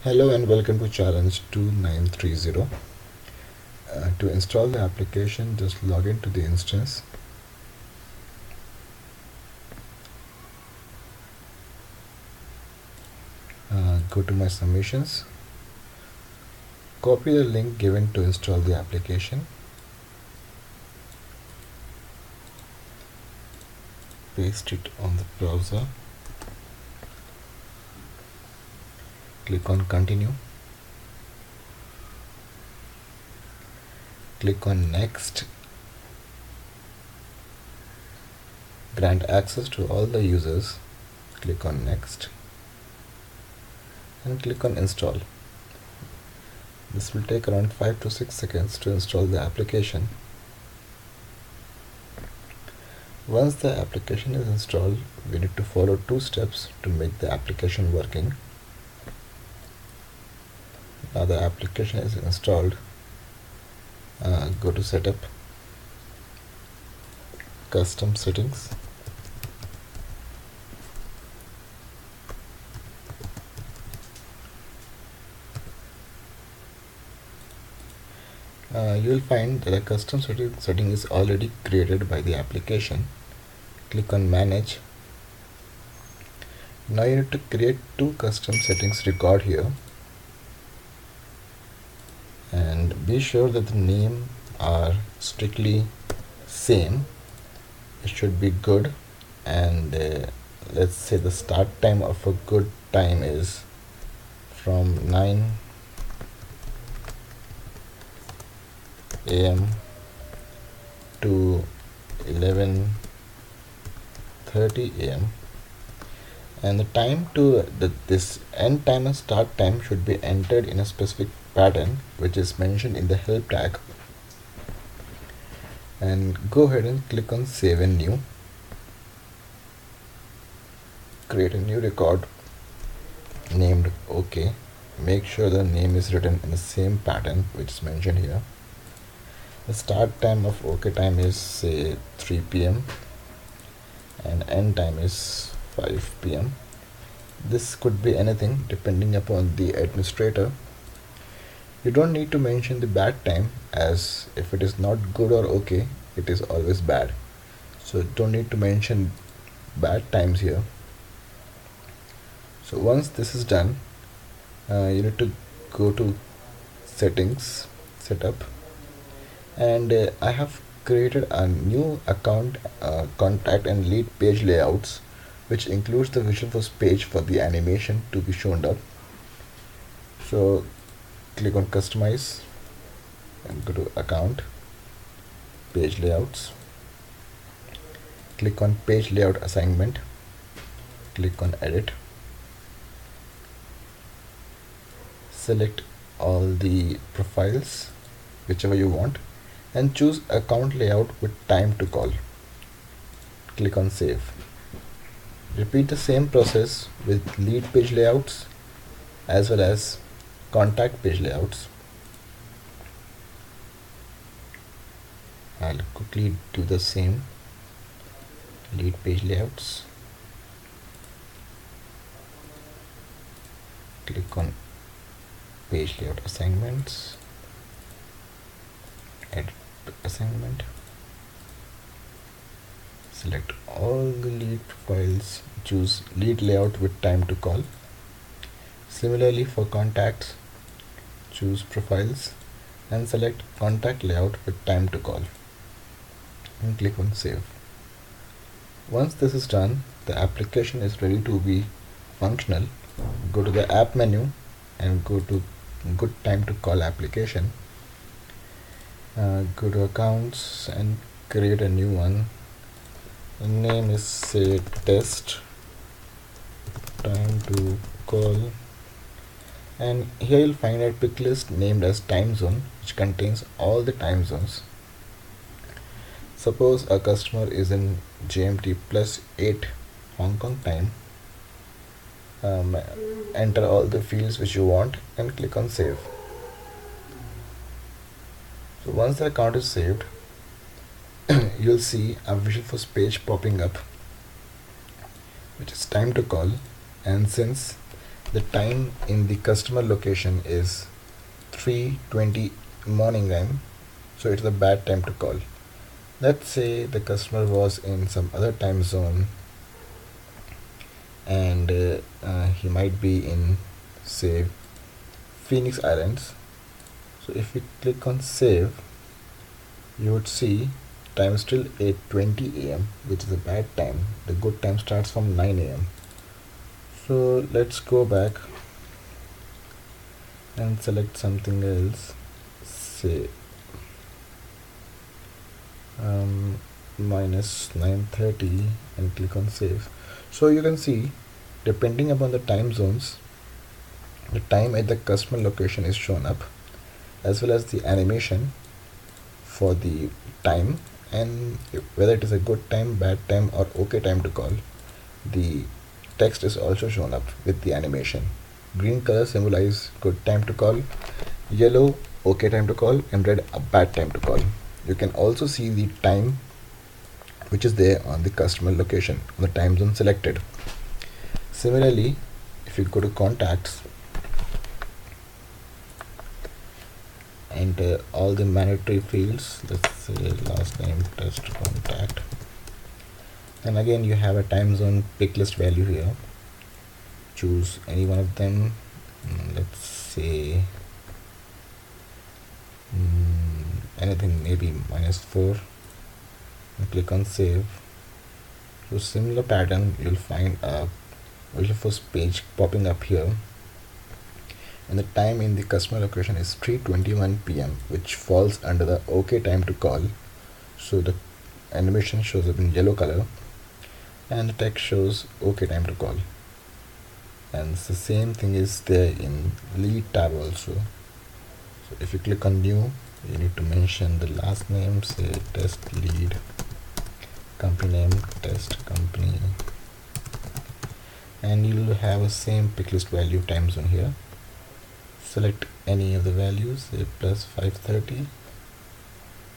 Hello and welcome to challenge 2930. To install the application, just log into the instance. Go to my submissions. Copy the link given to install the application. Paste it on the browser. Click on continue. Click on next. Grant access to all the users. Click on next. And click on install. This will take around 5 to 6 seconds to install the application. Once the application is installed, we need to follow 2 steps to make the application working. Now the application is installed. Go to setup, custom settings, you will find that a custom setting is already created by the application. Click on manage. Now you need to create 2 custom settings record here, and be sure that the name are strictly same. It should be good, and let's say the start time of a good time is from 9 a.m. to 11:30 a.m. and the time to this end time and start time should be entered in a specific pattern which is mentioned in the help tag. And go ahead and click on save and new. Create a new record named OK. Make sure the name is written in the same pattern which is mentioned here. The start time of OK time is say 3 p.m. and end time is 5 p.m. This could be anything depending upon the administrator. You don't need to mention the bad time, as if it is not good or okay, it is always bad. So don't need to mention bad times here. So once this is done, you need to go to settings, setup, and I have created a new account, contact and lead page layouts, which includes the Visualforce page for the animation to be shown up. So click on customize and go to account, page layouts, click on page layout assignment, click on edit, select all the profiles whichever you want, and choose account layout with time to call. Click on save. Repeat the same process with lead page layouts as well as contact page layouts. I'll quickly do the same. Lead page layouts. Click on page layout assignments, edit assignment, select all the lead profiles, choose lead layout with time to call. Similarly for contacts, choose profiles and select contact layout with time to call and click on save. Once this is done, the application is ready to be functional. Go to the app menu and go to good time to call application. Go to accounts and create a new one. The name is say test time to call, and here you'll find a pick list named as time zone, which contains all the time zones. Suppose a customer is in GMT +8 Hong Kong time. Enter all the fields which you want and click on save. So once the account is saved, you'll see a Visualforce page popping up which is time to call, and since The time in the customer location is 3:20 morning time, so it's a bad time to call. Let's say the customer was in some other time zone, and he might be in, say, Phoenix Islands. So if we click on save, you would see time is still 8:20 a.m., which is a bad time. The good time starts from 9 a.m. So let's go back and select something else, say minus 9:30, and click on save. So you can see, depending upon the time zones, the time at the customer location is shown up, as well as the animation for the time, and whether it is a good time, bad time, or okay time to call. The text is also shown up with the animation. Green color symbolize good time to call, yellow okay time to call, and red a bad time to call. You can also see the time which is there on the customer location, on the time zone selected. Similarly, if you go to contacts, enter all the mandatory fields, let's say last name, test, contact, and again you have a time zone pick list value here. Choose any one of them. Let's say anything, maybe -4, and click on save. So similar pattern, you'll find a visual first page popping up here, and the time in the customer location is 3:21 p.m., which falls under the OK time to call. So the animation shows up in yellow color, and the text shows OK time to call. And the same thing is there in lead tab also. So if you click on new, you need to mention the last name, say test lead, company name, test company, and you'll have a same pick list value time zone here. Select any of the values, say plus 5:30,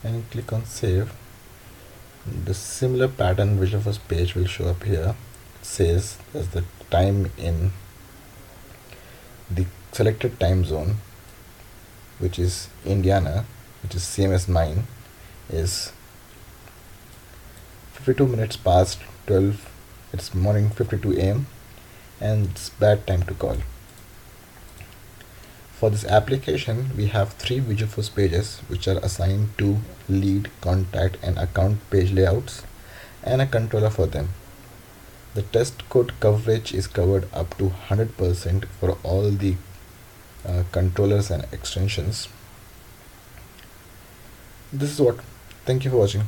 and click on save. The similar pattern visual first page will show up here. It says as the time in the selected time zone, which is Indiana, which is same as mine, is 52 minutes past 12. It's morning 52 a.m. and it's bad time to call. For this application, we have 3 visual first pages which are assigned to lead, contact, and account page layouts, and a controller for them. The test code coverage is covered up to 100% for all the controllers and extensions. This is what. Thank you for watching.